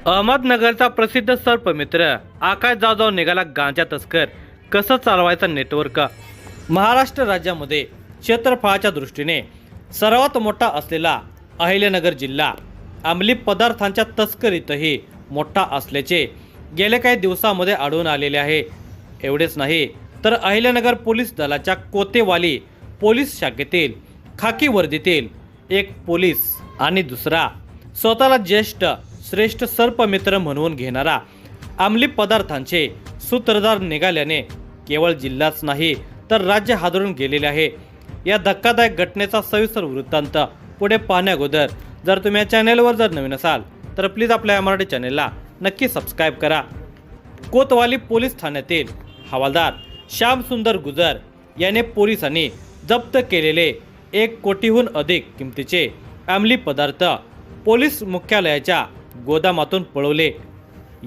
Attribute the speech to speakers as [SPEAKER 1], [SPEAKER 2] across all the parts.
[SPEAKER 1] अहमदनगरचा प्रसिद्ध सर्पमित्र आकाश जाधव निघाला गांजा तस्कर. कसं चालवायचं नेटवर्क. महाराष्ट्र राज्यामध्ये क्षेत्रफळाच्या दृष्टीने सर्वात मोठा असलेला अहिल्यानगर जिल्हा अंमली पदार्थांच्या तस्करीतही मोठा असल्याचे गेल्या काही दिवसांमध्ये आढळून आलेले आहे. एवढेच नाही तर अहिल्यानगर पोलीस दलाच्या कोतेवाली पोलीस शाखेतील खाकी वर्दीतील एक पोलीस आणि दुसरा स्वतःला ज्येष्ठ श्रेष्ठ सर्पमित्र म्हणून घेणारा अंमली पदार्थांचे सूत्रधार निघाल्याने केवळ जिल्हाच नाही तर राज्य हादरून गेलेले आहे. या धक्कादायक घटनेचा सविस्तर वृत्तांत पुढे पाहण्याअगोदर जर तुम्ही या चॅनलवर जर नवीन असाल तर प्लीज आपल्या मराठी चॅनलला नक्की सबस्क्राईब करा. कोतवाली पोलीस ठाण्यातील हवालदार श्याम सुंदर गुजर याने पोलिसांनी जप्त केलेले 1 कोटीहून अधिक किमतीचे अंमली पदार्थ पोलीस मुख्यालयाच्या गोदामातून पळवले.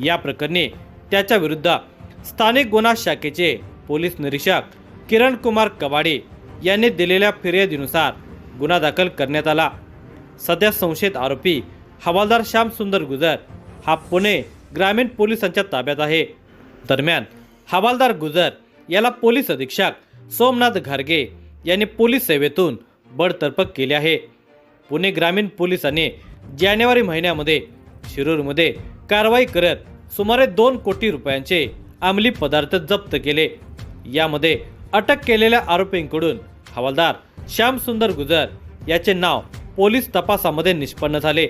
[SPEAKER 1] या प्रकरणी त्याच्या विरुद्ध स्थानिक गुन्हा शाखेचे पोलीस निरीक्षक किरण कुमार कवाडे यांनी दिलेल्या फिर्यादीनुसार गुन्हा दाखल करण्यात आला. सध्या संशयित आरोपी हवालदार श्याम सुंदर गुजर हा पुणे ग्रामीण पोलिसांच्या ताब्यात आहे. दरम्यान हवालदार गुजर याला पोलीस अधीक्षक सोमनाथ घारगे यांनी पोलीस सेवेतून बडतर्फ केले आहे. पुणे ग्रामीण पोलिसांनी जानेवारी महिन्यामध्ये शिरूरमध्ये कारवाई करत सुमारे 2 कोटी रुपयांचे अंमली पदार्थ जप्त केले. यामध्ये अटक केलेल्या आरोपींकडून हवालदार श्याम सुंदर गुजर याचे नाव पोलीस तपासामध्ये निष्पन्न झाले.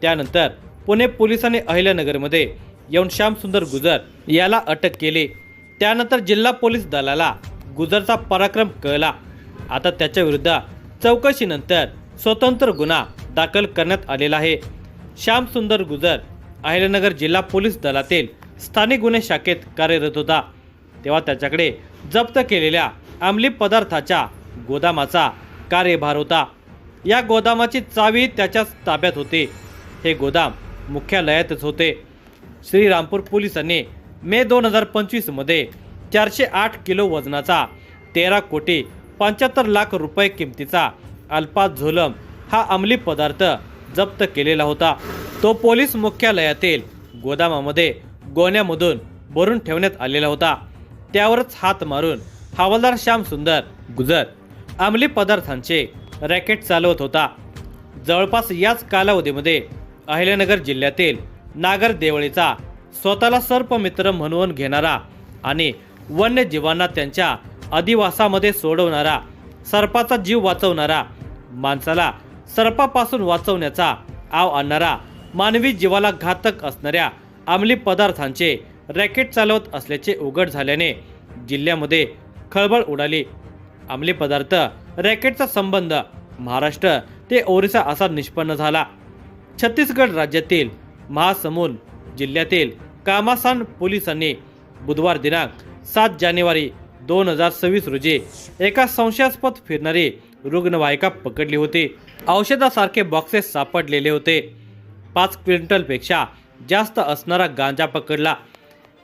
[SPEAKER 1] त्यानंतर पुणे पोलिसांनी अहिल्यानगरमध्ये येऊन श्याम सुंदर गुजर याला अटक केली. त्यानंतर जिल्हा पोलीस दलाला गुजरचा पराक्रम कळला. आता त्याच्या विरुद्ध चौकशीनंतर स्वतंत्र गुन्हा दाखल करण्यात आलेला आहे. श्याम सुंदर गुजर अहिल्यानगर जिल्हा पोलीस दलातील स्थानिक गुन्हे शाखेत कार्यरत होता. तेव्हा त्याच्याकडे जप्त केलेल्या अंमली पदार्थाच्या गोदामाचा कार्यभार होता. या गोदामाची चावी त्याच्याच ताब्यात होती. हे गोदाम मुख्यालयातच होते. श्रीरामपूर पोलिसांनी मे 2025 मध्ये 408 किलो वजनाचा 13 कोटी 75 लाख रुपये किमतीचा अल्फा झोलम हा अंमली पदार्थ जप्त केलेला होता. तो पोलीस मुख्यालयातील गोदामामध्ये गोण्यामधून भरून ठेवण्यात आलेला होता. त्यावरच हात मारून हवालदार श्याम सुंदर गुजर अंमली पदार्थांचे रॅकेट चालवत होता. जवळपास याच कालावधीमध्ये अहिल्यानगर जिल्ह्यातील नागर देवळीचा स्वतःला सर्पमित्र म्हणून घेणारा आणि वन्यजीवांना त्यांच्या अधिवासामध्ये सोडवणारा, सर्पाचा जीव वाचवणारा, माणसाला सर्पापासून वाचवण्याचा आव आणणारा, मानवी जीवाला घातक असणाऱ्या अंमली पदार्थांचे रॅकेट चालवत असल्याचे उघड झाल्याने जिल्ह्यामध्ये खळबळ उडाली. अंमली पदार्थ रॅकेटचा संबंध महाराष्ट्र ते ओरिसा असा निष्पन्न झाला. छत्तीसगड राज्यातील महासमुंद जिल्ह्यातील कामासान पोलिसांनी बुधवार दिनांक 7 जानेवारी 2026 रोजी एका संशयास्पद फिरणारी रुग्णवाहिका पकडली होती. औषधासारखे बॉक्सेस सापडलेले होते. 5 क्विंटलपेक्षा जास्त असणारा गांजा पकडला.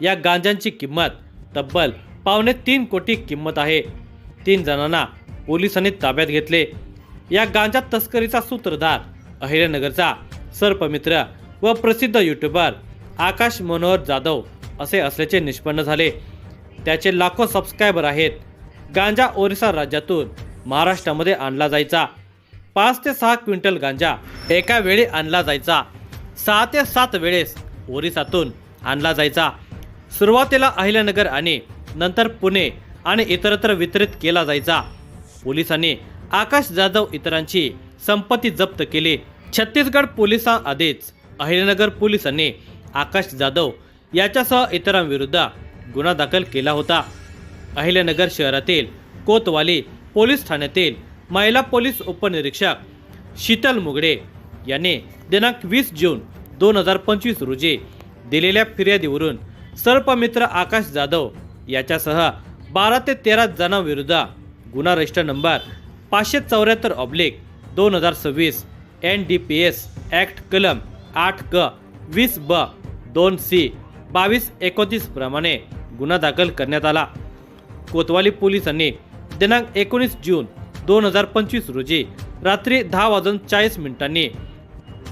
[SPEAKER 1] या गांजांची किंमत तब्बल 2.25 कोटी किंमत आहे. 3 जणांना पोलिसांनी ताब्यात घेतले. या गांजा तस्करीचा सूत्रधार अहिल्यानगरचा सर्पमित्र व प्रसिद्ध यूट्यूबर आकाश मनोहर जाधव असे असल्याचे निष्पन्न झाले. त्याचे लाखो सबस्क्रायबर आहेत. गांजा ओरिसा राज्यातून महाराष्ट्रामध्ये आणला जायचा. 5 ते 6 क्विंटल गांजा एका वेळी आणला जायचा. 6 ते 7 वेळेस ओरिसातून आणला जायचा. सुरुवातीला अहिल्यानगर आणि नंतर पुणे आणि इतरत्र वितरित केला जायचा. पोलिसांनी आकाश जाधव इतरांची संपत्ती जप्त केली. छत्तीसगड पोलिसांआधीच अहिल्यानगर पोलिसांनी आकाश जाधव याच्यासह इतरांविरुद्ध गुन्हा दाखल केला होता. अहिल्यानगर शहरातील कोतवाली पोलीस ठाण्यातील महिला पोलीस उपनिरीक्षक शीतल मुगडे यांनी दिनांक 20 जून 2025 रोजी दिलेल्या फिर्यादीवरून सर्पमित्र आकाश जाधव याच्यासह 12 ते 13 जणांविरुद्ध गुन्हा रजिस्टर नंबर 574/2026 NDPS ॲक्ट कलम 8 क 20 ब 2 C 22-29 प्रमाणे गुन्हा दाखल करण्यात आला. कोतवाली पोलिसांनी दिनांक 19 जून 2025 रोजी रात्री 10:40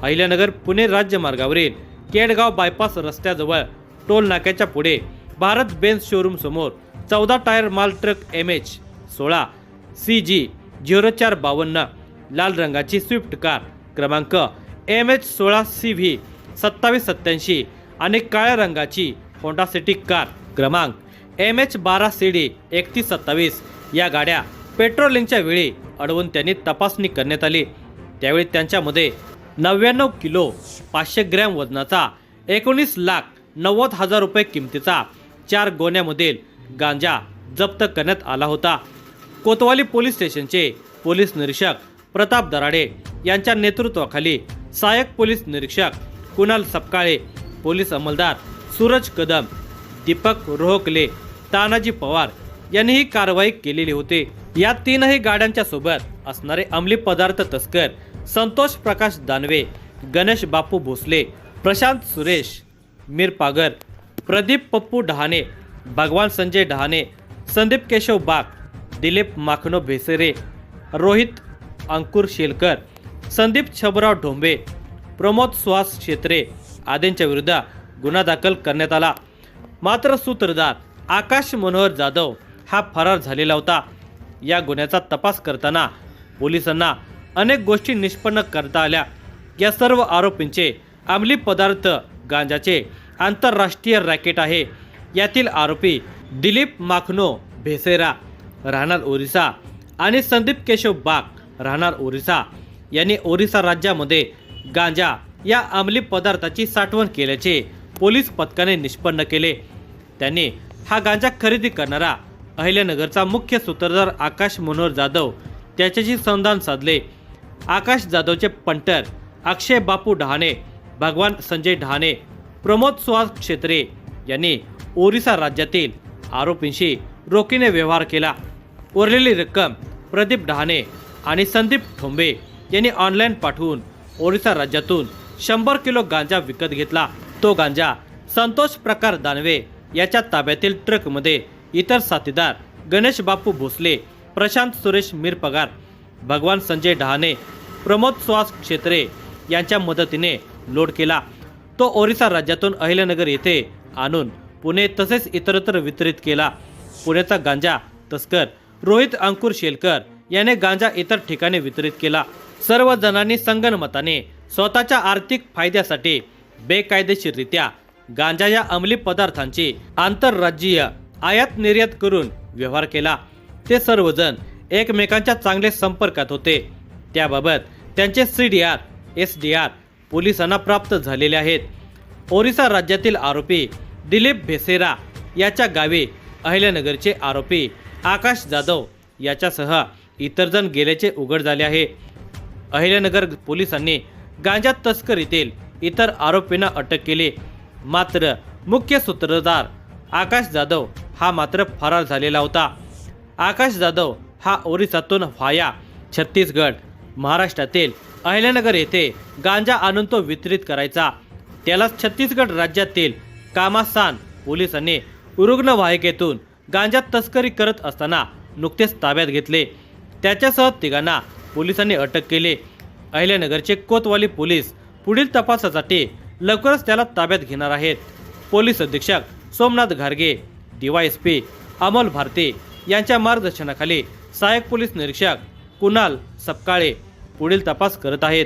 [SPEAKER 1] अहिल्यानगर पुणे राज्यमार्गावरील केडगाव बायपास रस्त्याजवळ टोल नाक्याच्या पुढे भारत बेन्झ शोरूम समोर 14 टायर माल ट्रक MH16 CG 0452 लाल रंगाची स्विफ्ट कार क्रमांक MH16 CV 2787 आणि काळ्या रंगाची होंडा सिटी कार क्रमांक MH12 CD 3127 या गाड्या पेट्रोलिंगच्या वेळी अडवून त्यांनी तपासणी करण्यात आली। त्यावेळी त्यांच्यामध्ये 99 किलो 500 ग्रॅम वजनाचा 19,90,000 रुपये किमतीचा 4 गोण्यामधील गांजा जप्त करण्यात आला होता। कोतवाली पोलीस स्टेशनचे पोलीस निरीक्षक प्रताप दराडे यांच्या नेतृत्वाखाली सहाय्यक पोलीस निरीक्षक कुणाल सपकाळे, पोलीस अंमलदार सूरज कदम, दीपक रोहकले, तानाजी पवार यांनी ही कारवाई केलेली होती। या तीनही गाड्यांच्या सोबत असणारे अंमली पदार्थ तस्कर संतोष प्रकाश दानवे, गणेश बापू भोसले, प्रशांत सुरेश मिरपागर, प्रदीप पप्पू डहाणे, भगवान संजय डहाणे, संदीप केशव बाग, दिलीप माखनो भेसेरे, रोहित अंकुर शेलकर, संदीप छबराव ढोंबे, प्रमोद सुहास क्षेत्रे आदींच्या विरुद्ध गुन्हा दाखल करण्यात आला। मात्र सूत्रधार आकाश मनोहर जाधव हा फरार झालेला होता। या गुन्ह्याचा तपास करताना पोलिसांना अनेक गोष्टी निष्पन्न करता आल्या। या सर्व आरोपींचे अंमली पदार्थ गांजाचे आंतरराष्ट्रीय रॅकेट आहे। यातील आरोपी दिलीप माखनो भेसेरा राहणार ओरिसा आणि संदीप केशव बाग राहणार ओरिसा यांनी ओरिसा राज्यामध्ये गांजा या अंमली पदार्थाची साठवण केल्याचे पोलीस पथकाने निष्पन्न केले। त्यांनी हा गांजा खरेदी करणारा अहिल्यानगरचा मुख्य सूत्रधार आकाश मनोहर जाधव त्याच्याशी संधान साधले। आकाश जाधवचे पंटर अक्षय बापू डहाणे, भगवान संजय डहाणे, प्रमोद सुहास क्षेत्रे यांनी ओरिसा राज्यातील आरोपींशी रोखीने व्यवहार केला। उरलेली रक्कम प्रदीप डहाणे आणि संदीप ठोंबे यांनी ऑनलाईन पाठवून ओरिसा राज्यातून 100 किलो गांजा विकत घेतला। तो गांजा संतोष प्रकाश दानवे याच्या ताब्यातील ट्रकमध्ये इतर साथीदार गणेश बापू भोसले, प्रशांत सुरेश मिरपगार, भगवान संजय डहाणे, प्रमोद सुहास क्षेत्रे यांच्या मदतीने लोड केला। तो ओरिसा राज्यातून अहिल्यानगर येथे आणून पुणे तसेच इतरत्र वितरित केला। पुण्याचा गांजा तस्कर रोहित अंकुर शेलकर याने गांजा इतर ठिकाणी वितरित केला। सर्व जणांनी संगनमताने स्वतःच्या आर्थिक फायद्यासाठी बेकायदेशीररित्या गांजा या अंमली पदार्थांची आंतरराज्यीय आयात निर्यात करून व्यवहार केला। ते सर्वजण एकमेकांच्या चांगले संपर्कात होते। त्याबाबत त्यांचे CDR SDR पोलिसांना प्राप्त झालेले आहेत। ओरिसा राज्यातील आरोपी दिलीप भेसेरा याच्या गावी अहिल्यानगरचे आरोपी आकाश जाधव याच्यासह इतर जण गेल्याचे उघड झाले आहे। अहिल्यानगर पोलिसांनी गांजा तस्करीतील इतर आरोपींना अटक केली। मात्र मुख्य सूत्रधार आकाश जाधव हा मात्र फरार झालेला होता। आकाश जाधव हा ओरिसातून व्हाया छत्तीसगड महाराष्ट्रातील अहिल्यानगर येथे गांजा आणून तो वितरित करायचा। त्याला छत्तीसगड राज्यातील कामासान पोलिसांनी रुग्णवाहिकेतून गांजा तस्करी करत असताना नुकतेच ताब्यात घेतले। त्याच्यासह तिघांना पोलिसांनी अटक केली। अहिल्यानगरचे कोतवाली पोलीस पुढील तपासासाठी लवकरच त्याला ताब्यात घेणार आहेत। पोलीस अधीक्षक सोमनाथ घारगे, DYSP अमोल भारती यांच्या मार्गदर्शनाखाली सहाय्यक पोलीस निरीक्षक कुणाल सपकाळे पुढील तपास करत आहेत।